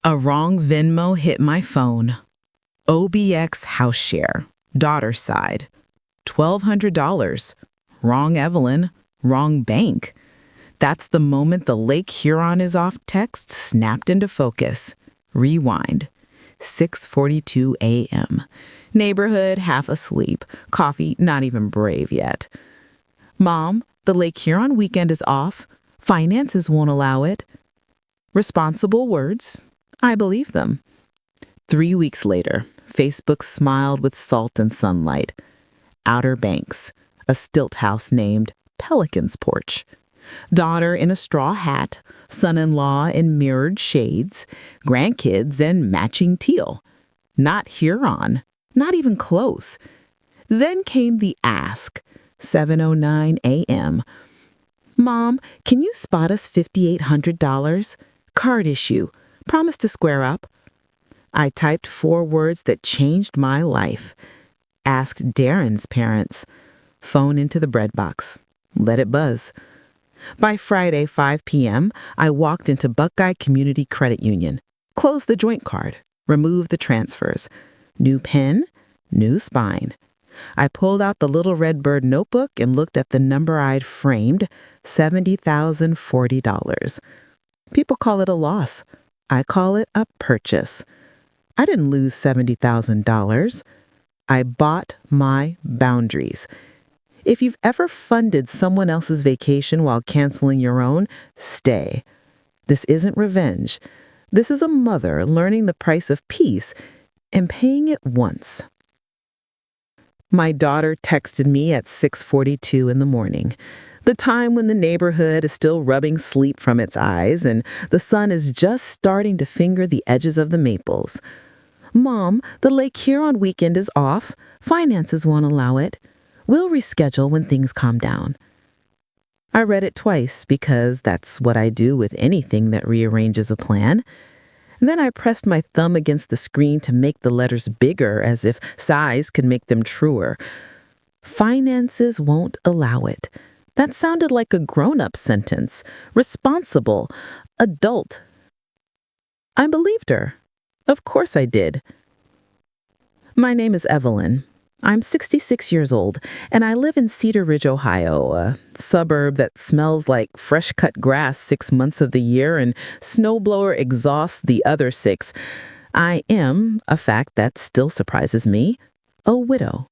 A wrong Venmo hit my phone. OBX house share. Daughter's side. $1,200. Wrong Evelyn. Wrong bank. That's the moment the Lake Huron is off text snapped into focus. Rewind. 6:42 a.m. Neighborhood half asleep. Coffee not even brave yet. Mom, the Lake Huron weekend is off. Finances won't allow it. Responsible words. I believe them. 3 weeks later, Facebook smiled with salt and sunlight. Outer Banks, a stilt house named Pelican's Porch. Daughter in a straw hat, son-in-law in mirrored shades, grandkids in matching teal. Not Huron, not even close. Then came the ask, 7:09 a.m. Mom, can you spot us $5,800? Card issue. Promise to square up. I typed 4 words that changed my life. Asked Darren's parents. Phone into the bread box. Let it buzz. By Friday, 5 p.m., I walked into Buckeye Community Credit Union, closed the joint card, removed the transfers. New pen, new spine. I pulled out the little red bird notebook and looked at the number I'd framed, $70,040. People call it a loss. I call it a purchase. I didn't lose $70,000. I bought my boundaries. If you've ever funded someone else's vacation while canceling your own, stay. This isn't revenge. This is a mother learning the price of peace and paying it once. My daughter texted me at 6:42 in the morning, the time when the neighborhood is still rubbing sleep from its eyes and the sun is just starting to finger the edges of the maples. Mom, the Lake Huron weekend is off. Finances won't allow it. We'll reschedule when things calm down. I read it twice because that's what I do with anything that rearranges a plan. And then I pressed my thumb against the screen to make the letters bigger as if size could make them truer. Finances won't allow it. That sounded like a grown-up sentence. Responsible. Adult. I believed her. Of course I did. My name is Evelyn. I'm 66 years old, and I live in Cedar Ridge, Ohio, a suburb that smells like fresh-cut grass 6 months of the year and snowblower exhausts the other 6. I am, a fact that still surprises me, a widow.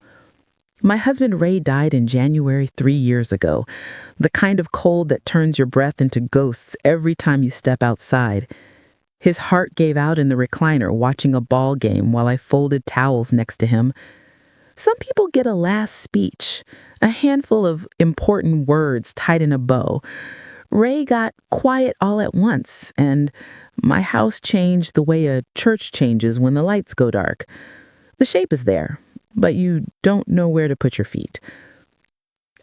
My husband Ray died in January 3 years ago, the kind of cold that turns your breath into ghosts every time you step outside. His heart gave out in the recliner watching a ball game while I folded towels next to him. Some people get a last speech, a handful of important words tied in a bow. Ray got quiet all at once, and my house changed the way a church changes when the lights go dark. The shape is there, but you don't know where to put your feet.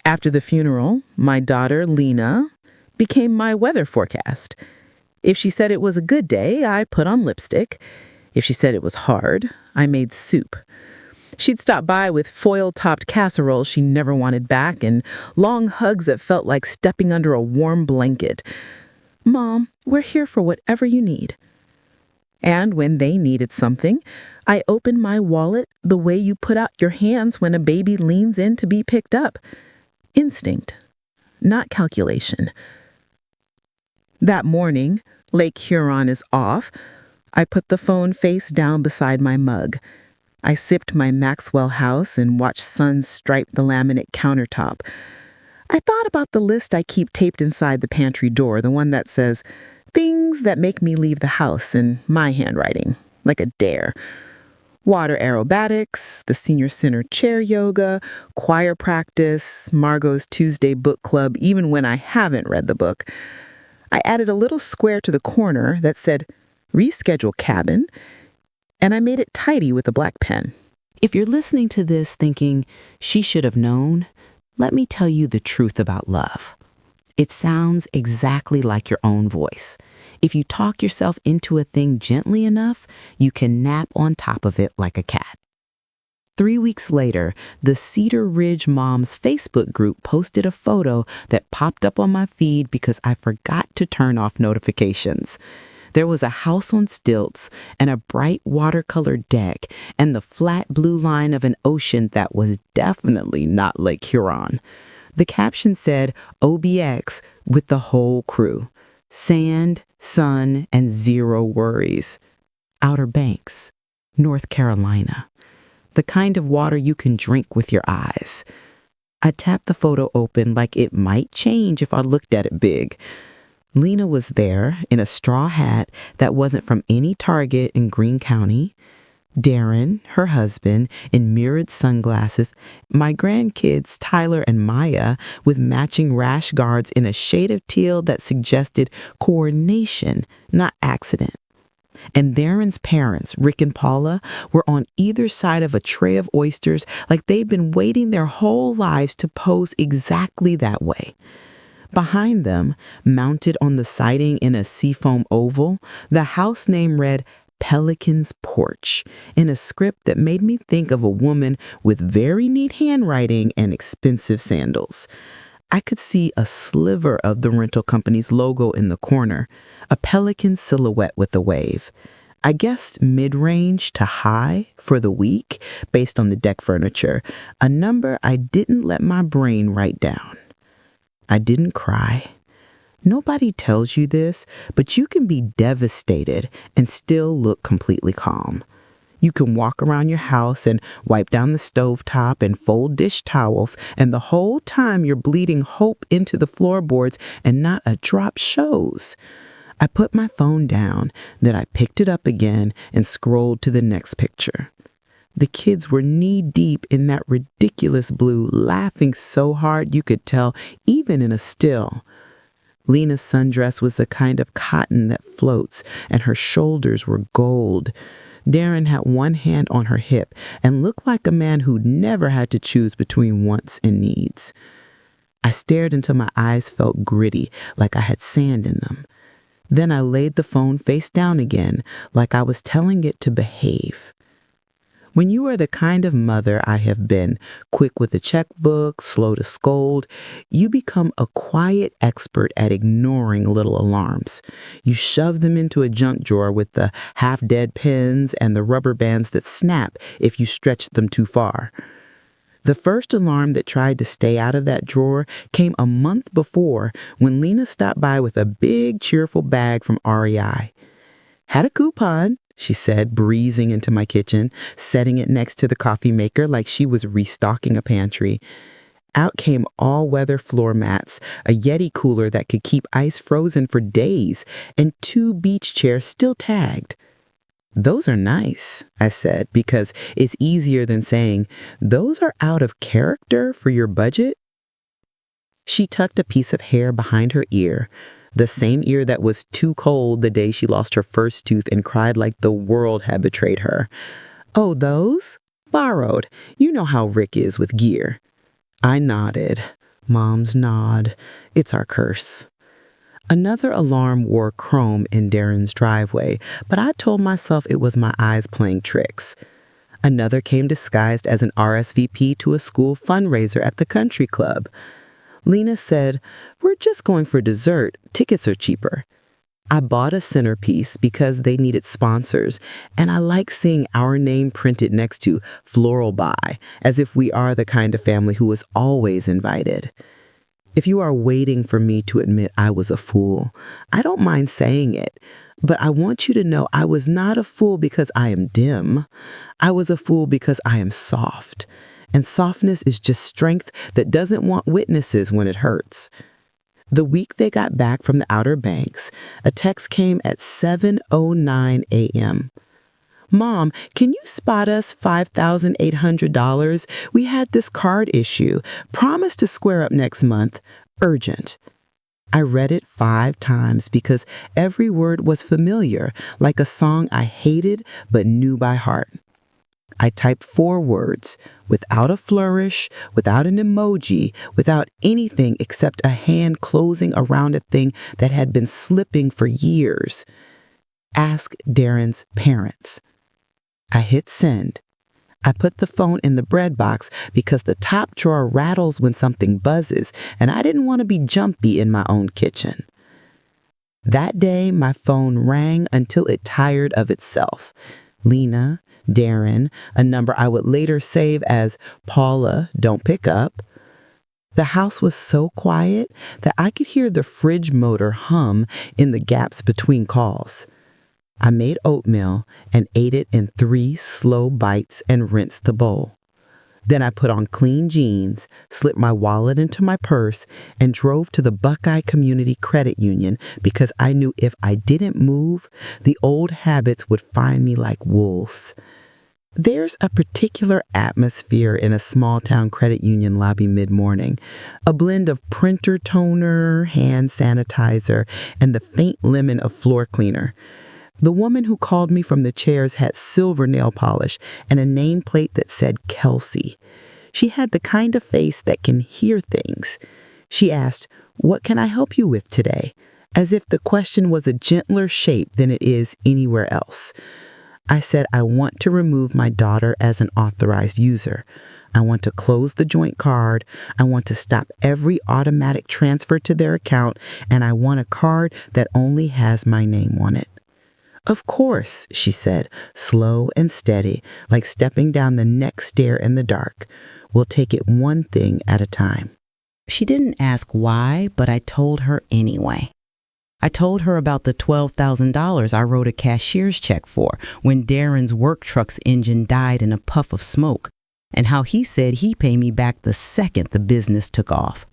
After the funeral, my daughter, Lena, became my weather forecast. If she said it was a good day, I put on lipstick. If she said it was hard, I made soup. She'd stop by with foil-topped casseroles she never wanted back and long hugs that felt like stepping under a warm blanket. Mom, we're here for whatever you need. And when they needed something, I opened my wallet the way you put out your hands when a baby leans in to be picked up. Instinct, not calculation. That morning, Lake Huron is off. I put the phone face down beside my mug. I sipped my Maxwell House and watched suns stripe the laminate countertop. I thought about the list I keep taped inside the pantry door, the one that says, things that make me leave the house in my handwriting, like a dare. Water aerobatics, the senior center chair yoga, choir practice, Margot's Tuesday book club, even when I haven't read the book. I added a little square to the corner that said, reschedule cabin, and I made it tidy with a black pen. If you're listening to this thinking, she should have known, let me tell you the truth about love. It sounds exactly like your own voice. If you talk yourself into a thing gently enough, you can nap on top of it like a cat. 3 weeks later, the Cedar Ridge Moms Facebook group posted a photo that popped up on my feed because I forgot to turn off notifications. There was a house on stilts and a bright watercolor deck and the flat blue line of an ocean that was definitely not Lake Huron. The caption said OBX with the whole crew. Sand, sun, and zero worries. Outer Banks, North Carolina. The kind of water you can drink with your eyes. I tapped the photo open like it might change if I looked at it big. Lena was there in a straw hat that wasn't from any Target in Greene County. Darren, her husband, in mirrored sunglasses. My grandkids, Tyler and Maya, with matching rash guards in a shade of teal that suggested coordination, not accident. And Darren's parents, Rick and Paula, were on either side of a tray of oysters like they'd been waiting their whole lives to pose exactly that way. Behind them, mounted on the siding in a seafoam oval, the house name read Pelican's Porch in a script that made me think of a woman with very neat handwriting and expensive sandals. I could see a sliver of the rental company's logo in the corner, a pelican silhouette with a wave. I guessed mid-range to high for the week based on the deck furniture, a number I didn't let my brain write down. I didn't cry. Nobody tells you this, but you can be devastated and still look completely calm. You can walk around your house and wipe down the stovetop and fold dish towels, and the whole time you're bleeding hope into the floorboards and not a drop shows. I put my phone down, then I picked it up again and scrolled to the next picture. The kids were knee-deep in that ridiculous blue, laughing so hard you could tell even in a still. Lena's sundress was the kind of cotton that floats, and her shoulders were gold. Darren had one hand on her hip and looked like a man who'd never had to choose between wants and needs. I stared until my eyes felt gritty, like I had sand in them. Then I laid the phone face down again, like I was telling it to behave. When you are the kind of mother I have been, quick with a checkbook, slow to scold, you become a quiet expert at ignoring little alarms. You shove them into a junk drawer with the half-dead pens and the rubber bands that snap if you stretch them too far. The first alarm that tried to stay out of that drawer came a month before when Lena stopped by with a big, cheerful bag from REI. Had a coupon, she said, breezing into my kitchen, setting it next to the coffee maker like she was restocking a pantry. Out came all-weather floor mats, a Yeti cooler that could keep ice frozen for days, and 2 beach chairs still tagged. Those are nice, I said, because it's easier than saying, those are out of character for your budget. She tucked a piece of hair behind her ear, the same ear that was too cold the day she lost her first tooth and cried like the world had betrayed her. Oh, those? Borrowed. You know how Rick is with gear. I nodded. Mom's nod. It's our curse. Another alarm wore chrome in Darren's driveway, but I told myself it was my eyes playing tricks. Another came disguised as an RSVP to a school fundraiser at the country club. Lena said, "We're just going for dessert. Tickets are cheaper." I bought a centerpiece because they needed sponsors, and I like seeing our name printed next to Floral Buy, as if we are the kind of family who is always invited. If you are waiting for me to admit I was a fool, I don't mind saying it, but I want you to know I was not a fool because I am dim. I was a fool because I am soft. And softness is just strength that doesn't want witnesses when it hurts. The week they got back from the Outer Banks, a text came at 7:09 a.m. "Mom, can you spot us $5,800? We had this card issue. Promise to square up next month. Urgent." I read it 5 times because every word was familiar, like a song I hated but knew by heart. I typed 4 words, without a flourish, without an emoji, without anything except a hand closing around a thing that had been slipping for years. Ask Darren's parents. I hit send. I put the phone in the bread box because the top drawer rattles when something buzzes, and I didn't want to be jumpy in my own kitchen. That day, my phone rang until it tired of itself. Lena, Darren, a number I would later save as Paula, don't pick up. The house was so quiet that I could hear the fridge motor hum in the gaps between calls. I made oatmeal and ate it in 3 slow bites and rinsed the bowl. Then I put on clean jeans, slipped my wallet into my purse, and drove to the Buckeye Community Credit Union because I knew if I didn't move, the old habits would find me like wolves. There's a particular atmosphere in a small-town credit union lobby mid-morning, a blend of printer toner, hand sanitizer, and the faint lemon of floor cleaner. The woman who called me from the chairs had silver nail polish and a nameplate that said Kelsey. She had the kind of face that can hear things. She asked, "What can I help you with today?" as if the question was a gentler shape than it is anywhere else. I said, "I want to remove my daughter as an authorized user. I want to close the joint card. I want to stop every automatic transfer to their account, and I want a card that only has my name on it." "Of course," she said, slow and steady, like stepping down the next stair in the dark. "We'll take it one thing at a time." She didn't ask why, but I told her anyway. I told her about the $12,000 I wrote a cashier's check for when Darren's work truck's engine died in a puff of smoke, and how he said he'd pay me back the second the business took off.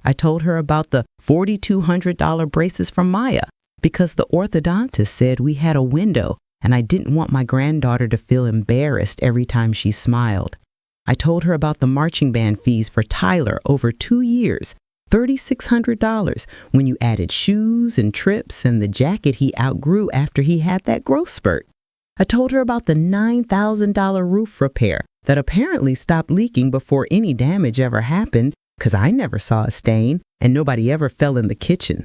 I told her about the $4,200 braces from Maya, because the orthodontist said we had a window and I didn't want my granddaughter to feel embarrassed every time she smiled. I told her about the marching band fees for Tyler over 2 years, $3,600 when you added shoes and trips and the jacket he outgrew after he had that growth spurt. I told her about the $9,000 roof repair that apparently stopped leaking before any damage ever happened because I never saw a stain and nobody ever fell in the kitchen.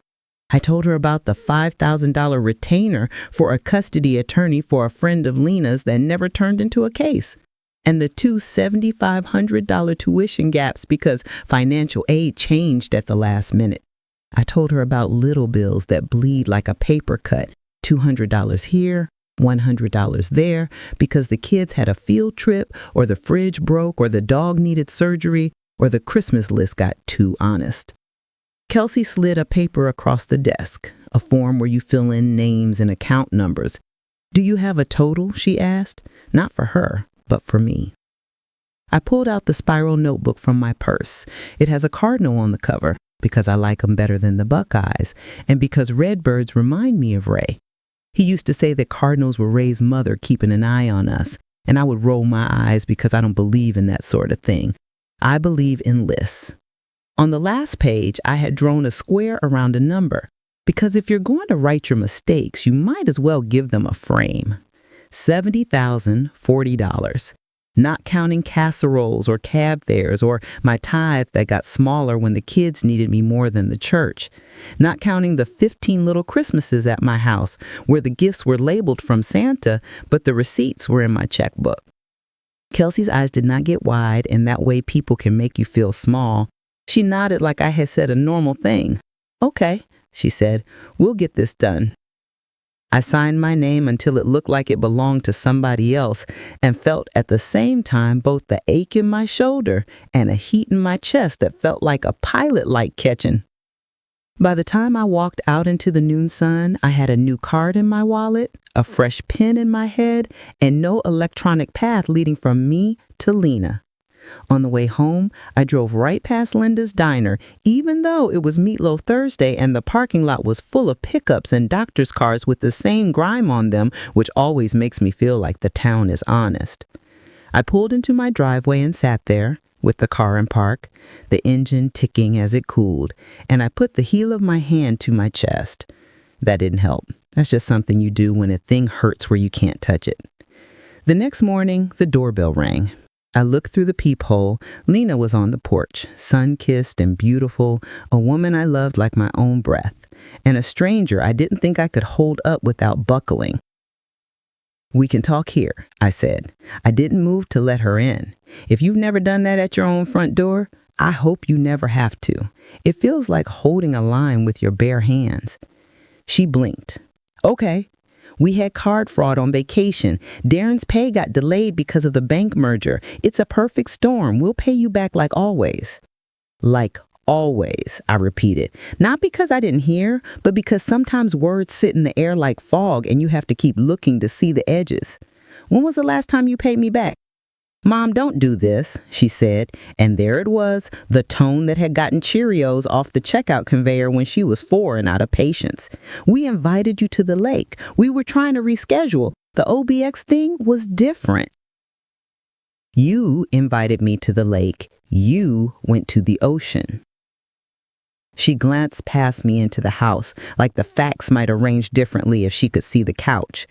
I told her about the $5,000 retainer for a custody attorney for a friend of Lena's that never turned into a case, and the 2 $7,500 tuition gaps because financial aid changed at the last minute. I told her about little bills that bleed like a paper cut, $200 here, $100 there, because the kids had a field trip, or the fridge broke, or the dog needed surgery, or the Christmas list got too honest. Kelsey slid a paper across the desk, a form where you fill in names and account numbers. "Do you have a total?" she asked, not for her, but for me. I pulled out the spiral notebook from my purse. It has a cardinal on the cover, because I like them better than the Buckeyes, and because redbirds remind me of Ray. He used to say that cardinals were Ray's mother keeping an eye on us, and I would roll my eyes because I don't believe in that sort of thing. I believe in lists. On the last page, I had drawn a square around a number, because if you're going to write your mistakes, you might as well give them a frame. $70,040, not counting casseroles or cab fares or my tithe that got smaller when the kids needed me more than the church, not counting the 15 little Christmases at my house where the gifts were labeled from Santa, but the receipts were in my checkbook. Kelsey's eyes did not get wide, and that way people can make you feel small. She nodded like I had said a normal thing. "Okay," she said, "we'll get this done." I signed my name until it looked like it belonged to somebody else and felt at the same time both the ache in my shoulder and a heat in my chest that felt like a pilot light catching. By the time I walked out into the noon sun, I had a new card in my wallet, a fresh pen in my head, and no electronic path leading from me to Lena. On the way home, I drove right past Linda's diner, even though it was Meatloaf Thursday and the parking lot was full of pickups and doctor's cars with the same grime on them, which always makes me feel like the town is honest. I pulled into my driveway and sat there, with the car in park, the engine ticking as it cooled, and I put the heel of my hand to my chest. That didn't help. That's just something you do when a thing hurts where you can't touch it. The next morning, the doorbell rang. I looked through the peephole. Lena was on the porch, sun-kissed and beautiful, a woman I loved like my own breath, and a stranger I didn't think I could hold up without buckling. "We can talk here," I said. I didn't move to let her in. If you've never done that at your own front door, I hope you never have to. It feels like holding a line with your bare hands. She blinked. Okay. We had card fraud on vacation. Darren's pay got delayed because of the bank merger. It's a perfect storm. We'll pay you back like always. Like always, I repeated. Not because I didn't hear, but because sometimes words sit in the air like fog and you have to keep looking to see the edges. When was the last time you paid me back? Mom, don't do this, she said, and there it was, the tone that had gotten Cheerios off the checkout conveyor when she was 4 and out of patience. We invited you to the lake. We were trying to reschedule. The OBX thing was different. You invited me to the lake. You went to the ocean. She glanced past me into the house, like the facts might arrange differently if she could see the couch.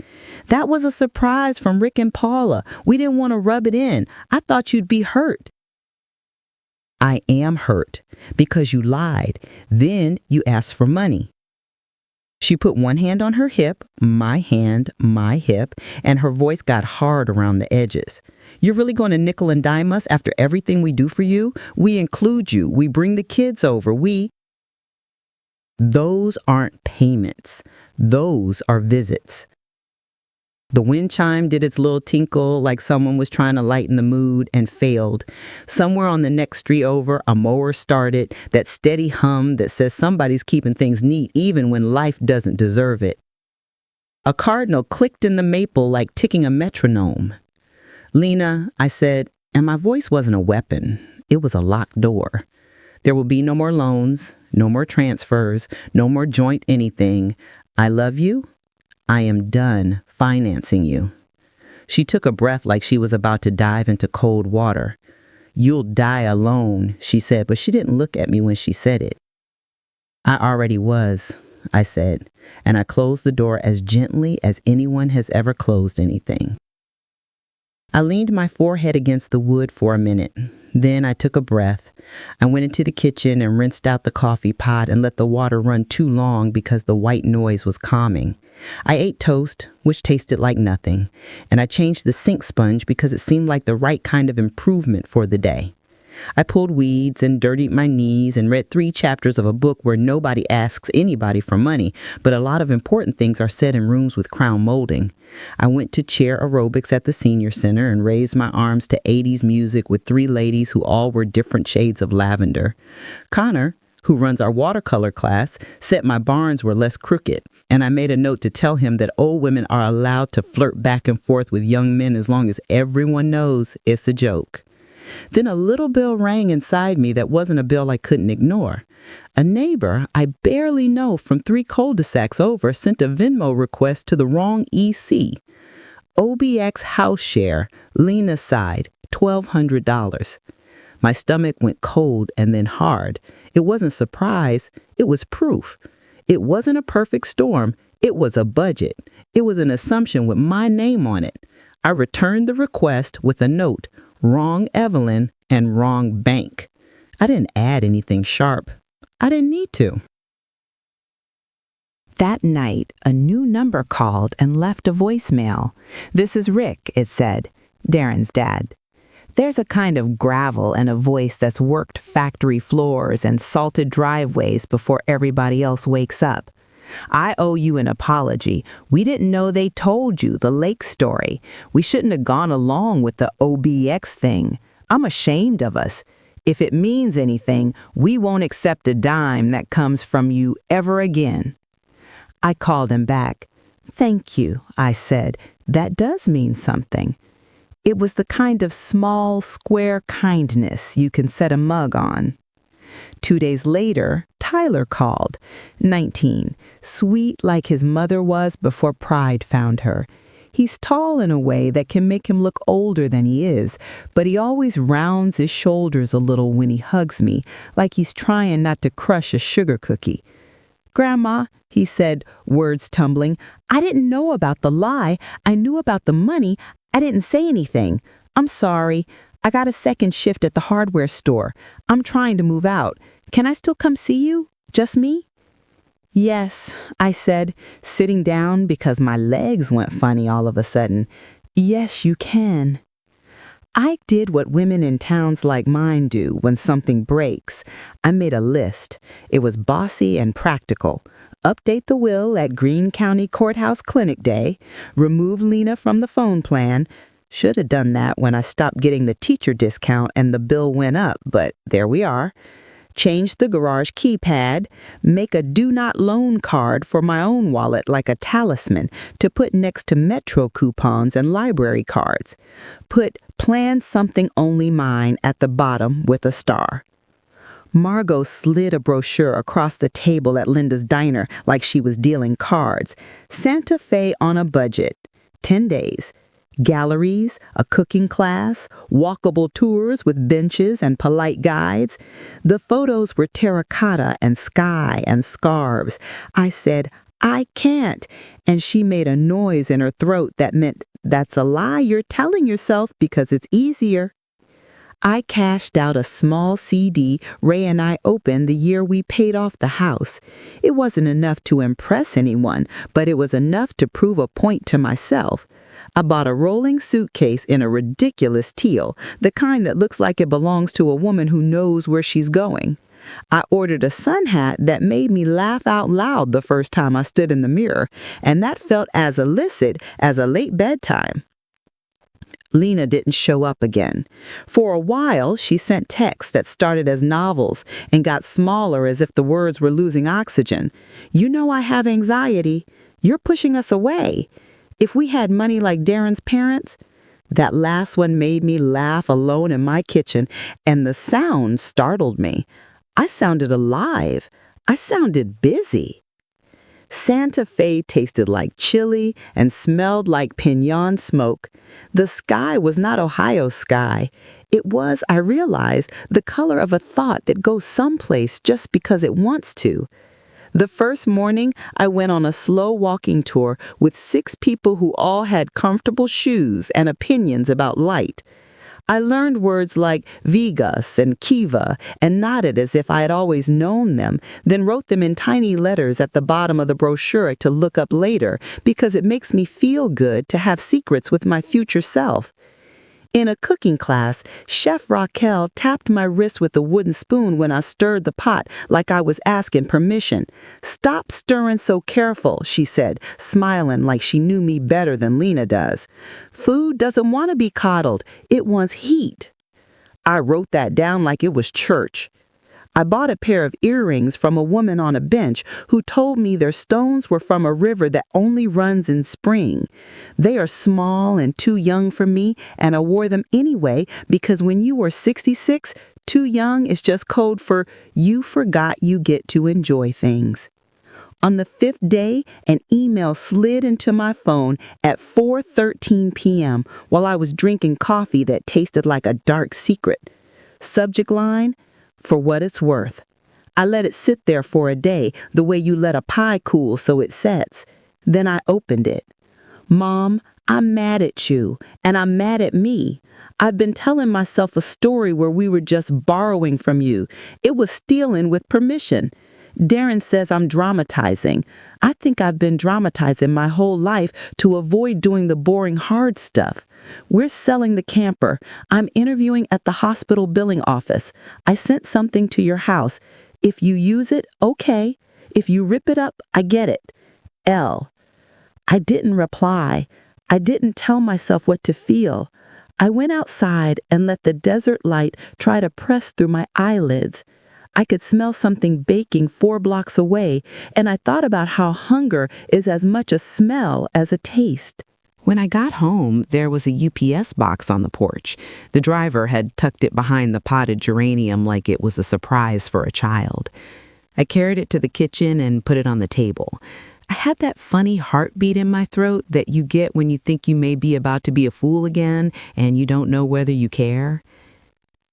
That was a surprise from Rick and Paula. We didn't want to rub it in. I thought you'd be hurt. I am hurt because you lied. Then you asked for money. She put one hand on her hip, my hand, my hip, and her voice got hard around the edges. You're really going to nickel and dime us after everything we do for you? We include you. We bring the kids over. Those aren't payments. Those are visits. The wind chime did its little tinkle like someone was trying to lighten the mood and failed. Somewhere on the next street over, a mower started, that steady hum that says somebody's keeping things neat even when life doesn't deserve it. A cardinal clicked in the maple like ticking a metronome. Lena, I said, and my voice wasn't a weapon. It was a locked door. There will be no more loans, no more transfers, no more joint anything. I love you. I am done financing you. She took a breath like she was about to dive into cold water. You'll die alone, she said, but she didn't look at me when she said it. I already was, I said, and I closed the door as gently as anyone has ever closed anything. I leaned my forehead against the wood for a minute. Then I took a breath. I went into the kitchen and rinsed out the coffee pot and let the water run too long because the white noise was calming. I ate toast, which tasted like nothing, and I changed the sink sponge because it seemed like the right kind of improvement for the day. I pulled weeds and dirtied my knees and read 3 chapters of a book where nobody asks anybody for money, but a lot of important things are said in rooms with crown molding. I went to chair aerobics at the senior center and raised my arms to 80s music with 3 ladies who all were different shades of lavender. Connor, who runs our watercolor class, said my barns were less crooked, and I made a note to tell him that old women are allowed to flirt back and forth with young men as long as everyone knows it's a joke. Then a little bell rang inside me that wasn't a bell I couldn't ignore. A neighbor I barely know from 3 cul-de-sacs over sent a Venmo request to the wrong EC. OBX house share, Lena's side, $1,200. My stomach went cold and then hard. It wasn't surprise, it was proof. It wasn't a perfect storm, it was a budget. It was an assumption with my name on it. I returned the request with a note. Wrong Evelyn and wrong bank. I didn't add anything sharp. I didn't need to. That night, a new number called and left a voicemail. "This is Rick," it said, Darren's dad. There's a kind of gravel and a voice that's worked factory floors and salted driveways before everybody else wakes up. "I owe you an apology. We didn't know they told you the lake story. We shouldn't have gone along with the OBX thing. I'm ashamed of us. If it means anything, we won't accept a dime that comes from you ever again." I called him back. "Thank you," I said. "That does mean something." It was the kind of small, square kindness you can set a mug on. 2 days later, Tyler called, 19, sweet like his mother was before pride found her. He's tall in a way that can make him look older than he is, but he always rounds his shoulders a little when he hugs me, like he's trying not to crush a sugar cookie. "Grandma," he said, words tumbling, "I didn't know about the lie. I knew about the money. I didn't say anything. I'm sorry. I got a second shift at the hardware store. I'm trying to move out. Can I still come see you? Just me?" "Yes," I said, sitting down because my legs went funny all of a sudden. "Yes, you can." I did what women in towns like mine do when something breaks. I made a list. It was bossy and practical. update the will at Greene County Courthouse Clinic Day, remove Lena from the phone plan. Should have done that when I stopped getting the teacher discount and the bill went up, but there we are. Change the garage keypad, make a do not loan card for my own wallet like a talisman to put next to Metro coupons and library cards. Put plan something only mine at the bottom with a star. Margot slid a brochure across the table at Linda's diner like she was dealing cards. Santa Fe on a budget. 10 days. Galleries, a cooking class, walkable tours with benches and polite guides. The photos were terracotta and sky and scarves. I said, I can't, and she made a noise in her throat that meant, that's a lie you're telling yourself because it's easier. I cashed out a small CD Ray and I opened the year we paid off the house. It wasn't enough to impress anyone, but it was enough to prove a point to myself. I bought a rolling suitcase in a ridiculous teal, the kind that looks like it belongs to a woman who knows where she's going. I ordered a sun hat that made me laugh out loud the first time I stood in the mirror, and that felt as illicit as a late bedtime. Lena didn't show up again. For a while, she sent texts that started as novels and got smaller as if the words were losing oxygen. You know I have anxiety. You're pushing us away. If we had money like Darren's parents, that last one made me laugh alone in my kitchen, and the sound startled me. I sounded alive. I sounded busy. Santa Fe tasted like chili and smelled like piñon smoke. The sky was not Ohio sky. It was, I realized, the color of a thought that goes someplace just because it wants to. The first morning, I went on a slow walking tour with 6 people who all had comfortable shoes and opinions about light. I learned words like Vigas and Kiva and nodded as if I had always known them, then wrote them in tiny letters at the bottom of the brochure to look up later because it makes me feel good to have secrets with my future self. In a cooking class, Chef Raquel tapped my wrist with a wooden spoon when I stirred the pot like I was asking permission. Stop stirring so careful, she said, smiling like she knew me better than Lena does. Food doesn't want to be coddled. It wants heat. I wrote that down like it was church. I bought a pair of earrings from a woman on a bench who told me their stones were from a river that only runs in spring. They are small and too young for me, and I wore them anyway because when you are 66, too young is just code for you forgot you get to enjoy things. On the 5th day, an email slid into my phone at 4:13 p.m. while I was drinking coffee that tasted like a dark secret. Subject line, for what it's worth. I let it sit there for a day, the way you let a pie cool so it sets. Then I opened it. Mom, I'm mad at you, and I'm mad at me. I've been telling myself a story where we were just borrowing from you. It was stealing with permission. Darren says I'm dramatizing. I think I've been dramatizing my whole life to avoid doing the boring hard stuff. We're selling the camper. I'm interviewing at the hospital billing office. I sent something to your house. If you use it, okay. If you rip it up, I get it. L. I didn't reply. I didn't tell myself what to feel. I went outside and let the desert light try to press through my eyelids. I could smell something baking 4 blocks away, and I thought about how hunger is as much a smell as a taste. When I got home, there was a UPS box on the porch. The driver had tucked it behind the potted geranium like it was a surprise for a child. I carried it to the kitchen and put it on the table. I had that funny heartbeat in my throat that you get when you think you may be about to be a fool again and you don't know whether you care.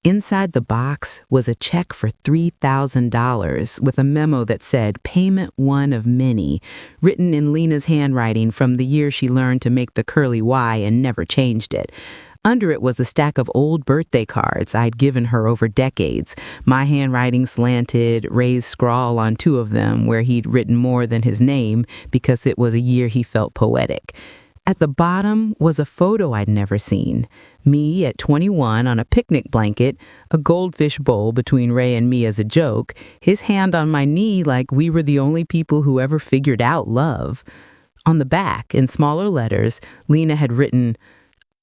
Inside the box was a check for $3,000 with a memo that said, Payment 1 of many, written in Lena's handwriting from the year she learned to make the curly Y and never changed it. Under it was a stack of old birthday cards I'd given her over decades, my handwriting slanted, raised scrawl on 2 of them where he'd written more than his name because it was a year he felt poetic. At the bottom was a photo I'd never seen. Me at 21 on a picnic blanket, a goldfish bowl between Ray and me as a joke, his hand on my knee like we were the only people who ever figured out love. On the back, in smaller letters, Lena had written,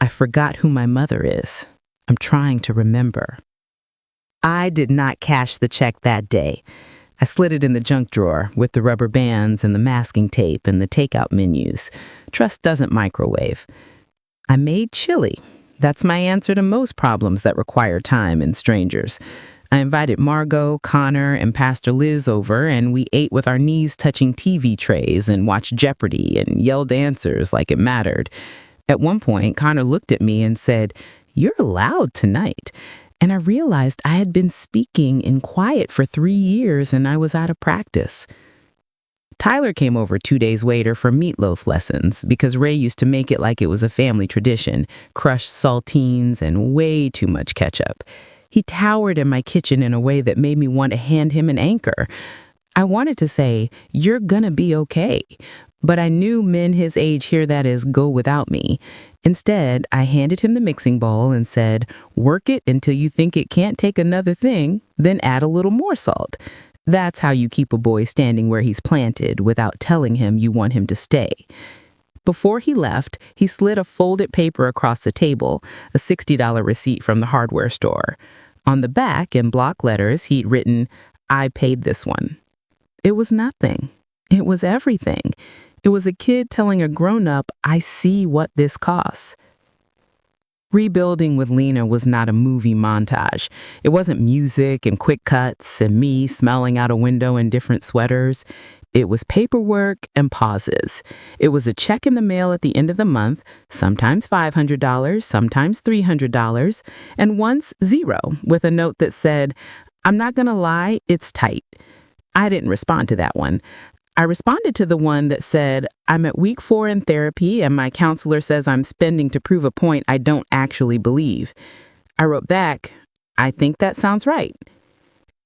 "I forgot who my mother is. I'm trying to remember." I did not cash the check that day. I slid it in the junk drawer with the rubber bands and the masking tape and the takeout menus. Trust doesn't microwave. I made chili. That's my answer to most problems that require time and strangers. I invited Margot, Connor, and Pastor Liz over, and we ate with our knees touching TV trays and watched Jeopardy and yelled answers like it mattered. At one point, Connor looked at me and said, "You're loud tonight." And I realized I had been speaking in quiet for 3 years and I was out of practice. Tyler came over 2 days later for meatloaf lessons because Ray used to make it like it was a family tradition, crushed saltines and way too much ketchup. He towered in my kitchen in a way that made me want to hand him an anchor. I wanted to say, "You're gonna be okay," but I knew men his age hear that as "go without me." Instead, I handed him the mixing bowl and said, "Work it until you think it can't take another thing, then add a little more salt." That's how you keep a boy standing where he's planted without telling him you want him to stay. Before he left, he slid a folded paper across the table, a $60 receipt from the hardware store. On the back, in block letters, he'd written, "I paid this one." It was nothing. It was everything. It was a kid telling a grown-up, "I see what this costs." Rebuilding with Lena was not a movie montage. It wasn't music and quick cuts and me smelling out a window in different sweaters. It was paperwork and pauses. It was a check in the mail at the end of the month, sometimes $500, sometimes $300, and once zero, with a note that said, "I'm not gonna lie, it's tight." I didn't respond to that one. I responded to the one that said, "I'm at week 4 in therapy and my counselor says I'm spending to prove a point I don't actually believe." I wrote back, "I think that sounds right."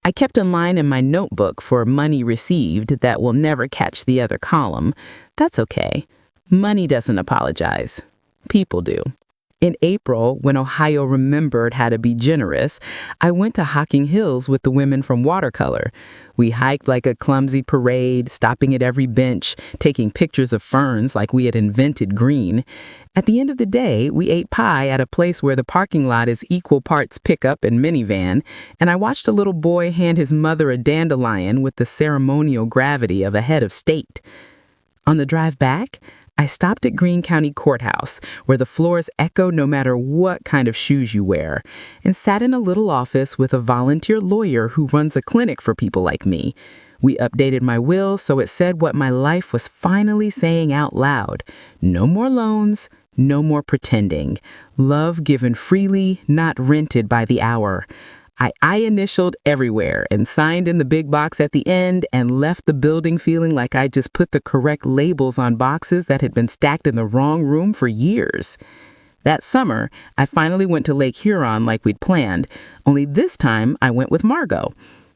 I kept a line in my notebook for money received that will never catch the other column. That's okay. Money doesn't apologize. People do. In April, when Ohio remembered how to be generous, I went to Hocking Hills with the women from Watercolor. We hiked like a clumsy parade, stopping at every bench, taking pictures of ferns like we had invented green. At the end of the day, we ate pie at a place where the parking lot is equal parts pickup and minivan, and I watched a little boy hand his mother a dandelion with the ceremonial gravity of a head of state. On the drive back, I stopped at Greene County Courthouse, where the floors echo no matter what kind of shoes you wear, and sat in a little office with a volunteer lawyer who runs a clinic for people like me. We updated my will so it said what my life was finally saying out loud. No more loans, no more pretending. Love given freely, not rented by the hour. I initialed everywhere and signed in the big box at the end and left the building feeling like I just put the correct labels on boxes that had been stacked in the wrong room for years. That summer, I finally went to Lake Huron like we'd planned, only this time I went with Margot.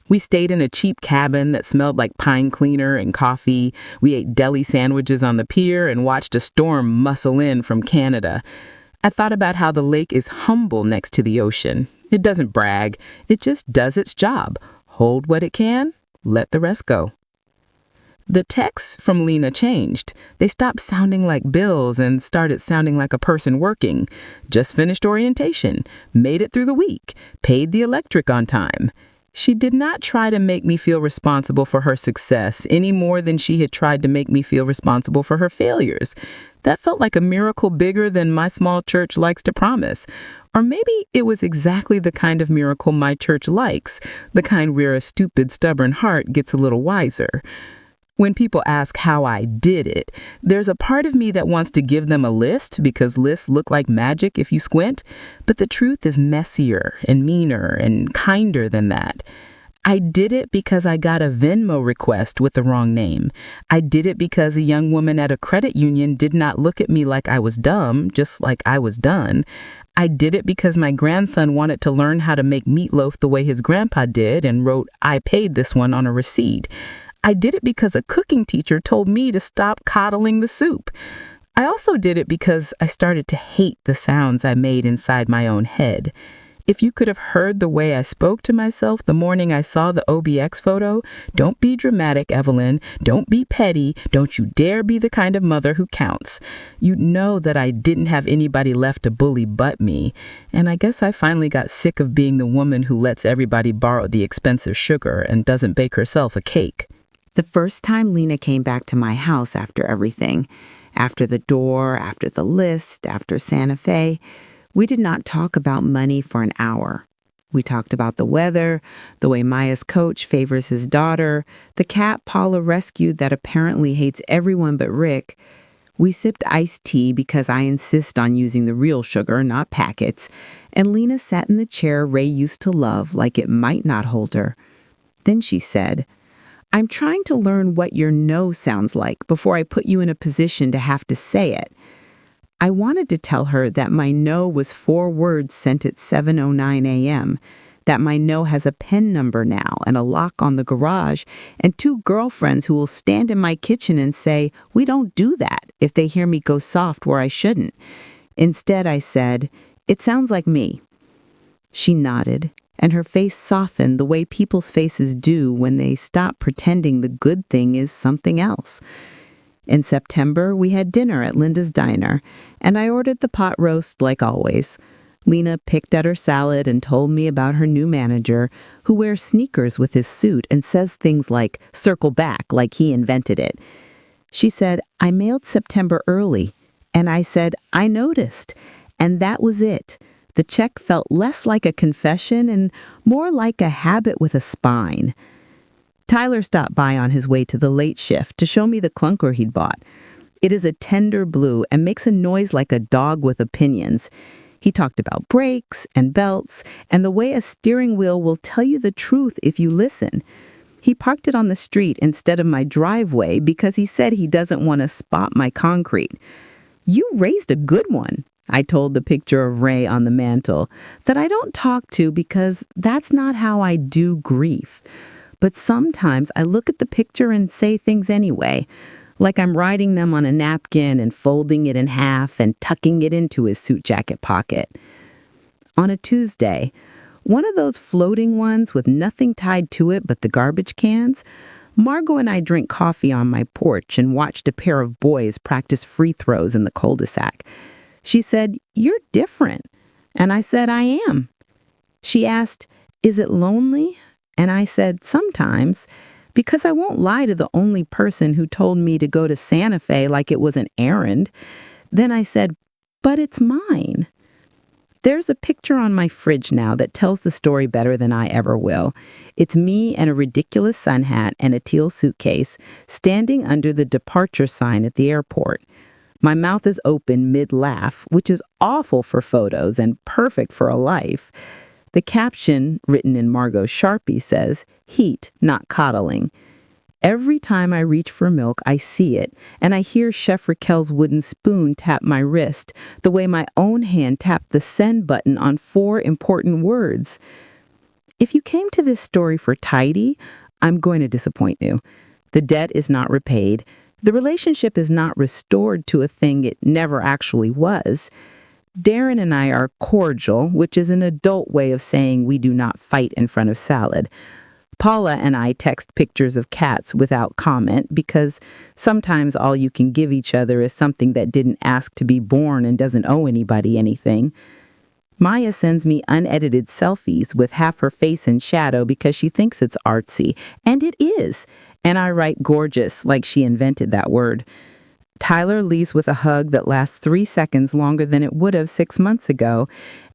We stayed in a cheap cabin that smelled like pine cleaner and coffee. We ate deli sandwiches on the pier and watched a storm muscle in from Canada. I thought about how the lake is humble next to the ocean. It doesn't brag. It just does its job. Hold what it can, let the rest go. The texts from Lena changed. They stopped sounding like bills and started sounding like a person working. Just finished orientation, made it through the week, paid the electric on time. She did not try to make me feel responsible for her success any more than she had tried to make me feel responsible for her failures. That felt like a miracle bigger than my small church likes to promise. Or maybe it was exactly the kind of miracle my church likes, the kind where a stupid, stubborn heart gets a little wiser. When people ask how I did it, there's a part of me that wants to give them a list because lists look like magic if you squint, but the truth is messier and meaner and kinder than that. I did it because I got a Venmo request with the wrong name. I did it because a young woman at a credit union did not look at me like I was dumb, just like I was done. I did it because my grandson wanted to learn how to make meatloaf the way his grandpa did and wrote, "I paid this one" on a receipt. I did it because a cooking teacher told me to stop coddling the soup. I also did it because I started to hate the sounds I made inside my own head. If you could have heard the way I spoke to myself the morning I saw the OBX photo, "Don't be dramatic, Evelyn. Don't be petty. Don't you dare be the kind of mother who counts," you'd know that I didn't have anybody left to bully but me. And I guess I finally got sick of being the woman who lets everybody borrow the expensive sugar and doesn't bake herself a cake. The first time Lena came back to my house after everything, after the door, after the list, after Santa Fe, we did not talk about money for an hour. We talked about the weather, the way Maya's coach favors his daughter, the cat Paula rescued that apparently hates everyone but Rick. We sipped iced tea because I insist on using the real sugar, not packets, and Lena sat in the chair Ray used to love like it might not hold her. Then she said, "I'm trying to learn what your no sounds like before I put you in a position to have to say it." I wanted to tell her that my no was 4 words sent at 7:09 a.m., that my no has a PIN number now and a lock on the garage, and 2 girlfriends who will stand in my kitchen and say, "We don't do that," if they hear me go soft where I shouldn't. Instead, I said, "It sounds like me." She nodded, and her face softened the way people's faces do when they stop pretending the good thing is something else. In September, we had dinner at Linda's Diner, and I ordered the pot roast like always. Lena picked at her salad and told me about her new manager, who wears sneakers with his suit and says things like "circle back" like he invented it. She said, "I mailed September early," and I said, "I noticed," and that was it. The check felt less like a confession and more like a habit with a spine. Tyler stopped by on his way to the late shift to show me the clunker he'd bought. It is a tender blue and makes a noise like a dog with opinions. He talked about brakes and belts and the way a steering wheel will tell you the truth if you listen. He parked it on the street instead of my driveway because he said he doesn't want to spot my concrete. "You raised a good one," I told the picture of Ray on the mantle, that I don't talk to because that's not how I do grief. But sometimes I look at the picture and say things anyway, like I'm writing them on a napkin and folding it in half and tucking it into his suit jacket pocket. On a Tuesday, one of those floating ones with nothing tied to it but the garbage cans, Margot and I drank coffee on my porch and watched a pair of boys practice free throws in the cul-de-sac. She said, "You're different." And I said, "I am." She asked, "Is it lonely?" And I said, "Sometimes," because I won't lie to the only person who told me to go to Santa Fe like it was an errand. Then I said, "But it's mine." There's a picture on my fridge now that tells the story better than I ever will. It's me and a ridiculous sun hat and a teal suitcase standing under the departure sign at the airport. My mouth is open mid-laugh, which is awful for photos and perfect for a life. The caption, written in Margot's Sharpie, says, "Heat, not coddling." Every time I reach for milk, I see it, and I hear Chef Raquel's wooden spoon tap my wrist, the way my own hand tapped the send button on 4 important words. If you came to this story for tidy, I'm going to disappoint you. The debt is not repaid. The relationship is not restored to a thing it never actually was. Darren and I are cordial, which is an adult way of saying we do not fight in front of salad. Paula and I text pictures of cats without comment because sometimes all you can give each other is something that didn't ask to be born and doesn't owe anybody anything. Maya sends me unedited selfies with half her face in shadow because she thinks it's artsy, and it is. And I write gorgeous like she invented that word. Tyler leaves with a hug that lasts 3 seconds longer than it would have 6 months ago,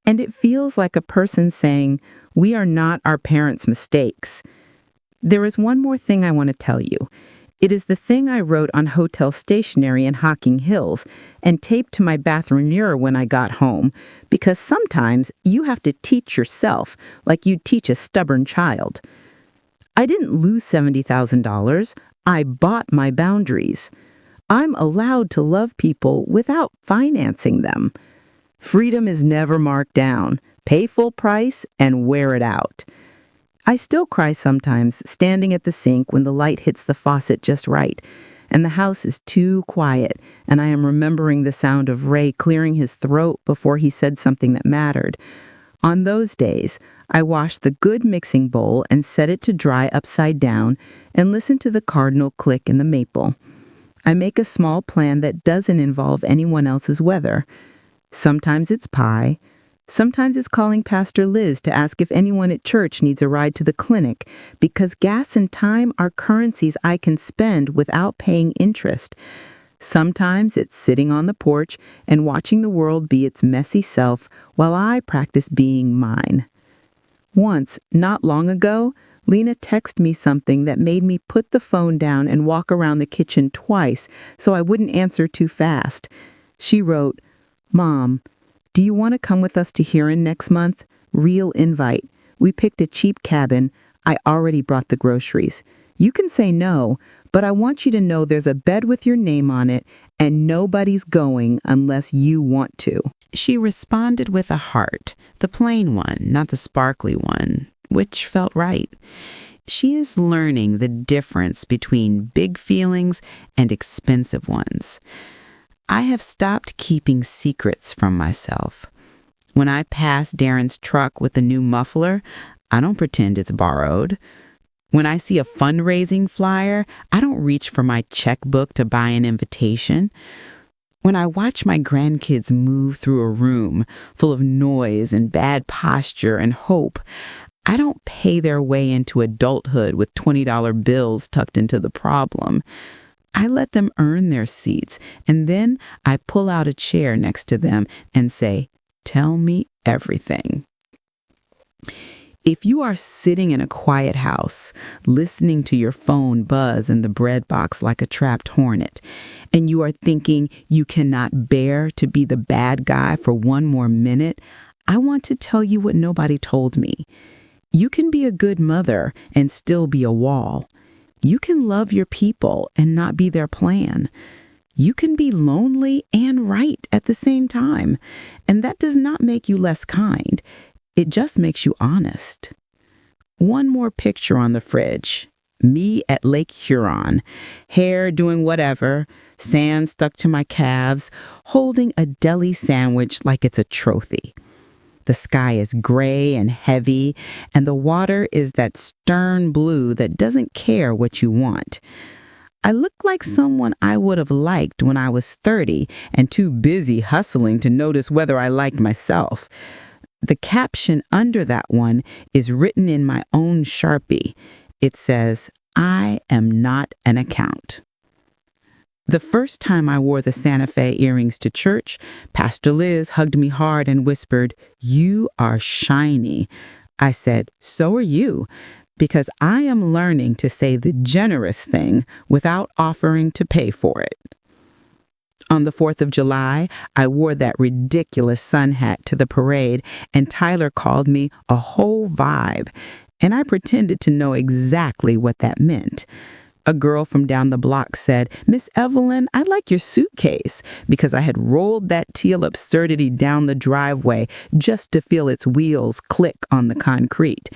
and it feels like a person saying, "We are not our parents' mistakes." There is one more thing I want to tell you. It is the thing I wrote on hotel stationery in Hocking Hills and taped to my bathroom mirror when I got home, because sometimes you have to teach yourself like you'd teach a stubborn child. I didn't lose $70,000. I bought my boundaries. I'm allowed to love people without financing them. Freedom is never marked down. Pay full price and wear it out. I still cry sometimes, standing at the sink when the light hits the faucet just right. and the house is too quiet, and I am remembering the sound of Ray clearing his throat before he said something that mattered. On those days, I wash the good mixing bowl and set it to dry upside down and listen to the cardinal click in the maple. I make a small plan that doesn't involve anyone else's weather. Sometimes it's pie. Sometimes it's calling Pastor Liz to ask if anyone at church needs a ride to the clinic, because gas and time are currencies I can spend without paying interest. Sometimes it's sitting on the porch and watching the world be its messy self while I practice being mine. Once, not long ago, Lena texted me something that made me put the phone down and walk around the kitchen twice so I wouldn't answer too fast. She wrote, "Mom, do you want to come with us to Huron next month? Real invite. We picked a cheap cabin. I already brought the groceries. You can say no, but I want you to know there's a bed with your name on it, and nobody's going unless you want to." She responded with a heart, the plain one, not the sparkly one, which felt right. She is learning the difference between big feelings and expensive ones. I have stopped keeping secrets from myself. When I pass Darren's truck with a new muffler, I don't pretend it's borrowed. When I see a fundraising flyer, I don't reach for my checkbook to buy an invitation. When I watch my grandkids move through a room full of noise and bad posture and hope, I don't pay their way into adulthood with $20 bills tucked into the problem. I let them earn their seats, and then I pull out a chair next to them and say, "Tell me everything." If you are sitting in a quiet house, listening to your phone buzz in the bread box like a trapped hornet, and you are thinking you cannot bear to be the bad guy for one more minute, I want to tell you what nobody told me. You can be a good mother and still be a wall. You can love your people and not be their plan. You can be lonely and right at the same time, and that does not make you less kind. It just makes you honest. One more picture on the fridge. Me at Lake Huron, hair doing whatever, sand stuck to my calves, holding a deli sandwich like it's a trophy. The sky is gray and heavy, and the water is that stern blue that doesn't care what you want. I look like someone I would have liked when I was 30 and too busy hustling to notice whether I liked myself. The caption under that one is written in my own Sharpie. It says, "I am not an account." The first time I wore the Santa Fe earrings to church, Pastor Liz hugged me hard and whispered, "You are shiny." I said, "So are you," because I am learning to say the generous thing without offering to pay for it. On the 4th of July, I wore that ridiculous sun hat to the parade, and Tyler called me a whole vibe, and I pretended to know exactly what that meant. A girl from down the block said, "Miss Evelyn, I like your suitcase," because I had rolled that teal absurdity down the driveway just to feel its wheels click on the concrete.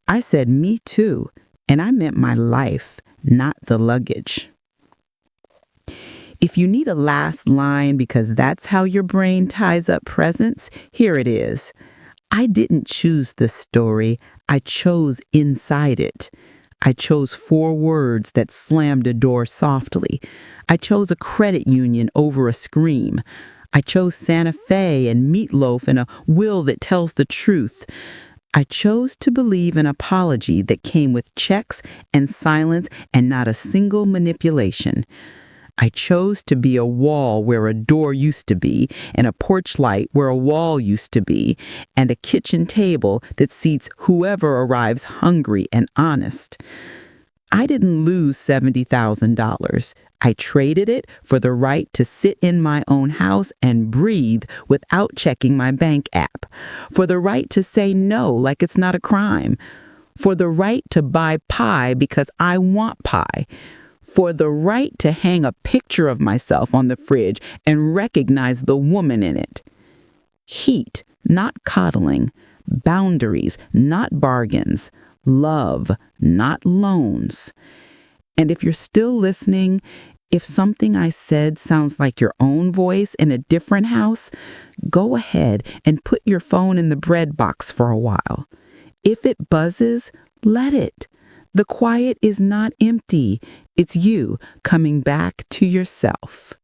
I said, "Me too," and I meant my life, not the luggage. If you need a last line because that's how your brain ties up presents, here it is. I didn't choose this story. I chose inside it. I chose 4 words that slammed a door softly. I chose a credit union over a scream. I chose Santa Fe and meatloaf and a will that tells the truth. I chose to believe an apology that came with checks and silence and not a single manipulation. I chose to be a wall where a door used to be, and a porch light where a wall used to be, and a kitchen table that seats whoever arrives hungry and honest. I didn't lose $70,000. I traded it for the right to sit in my own house and breathe without checking my bank app, for the right to say no like it's not a crime, for the right to buy pie because I want pie, for the right to hang a picture of myself on the fridge and recognize the woman in it. Heat, not coddling. Boundaries, not bargains. Love, not loans. And if you're still listening, If something I said sounds like your own voice in a different house, go ahead and put your phone in the bread box for a while. If it buzzes, let it. The quiet is not empty. It's you coming back to yourself.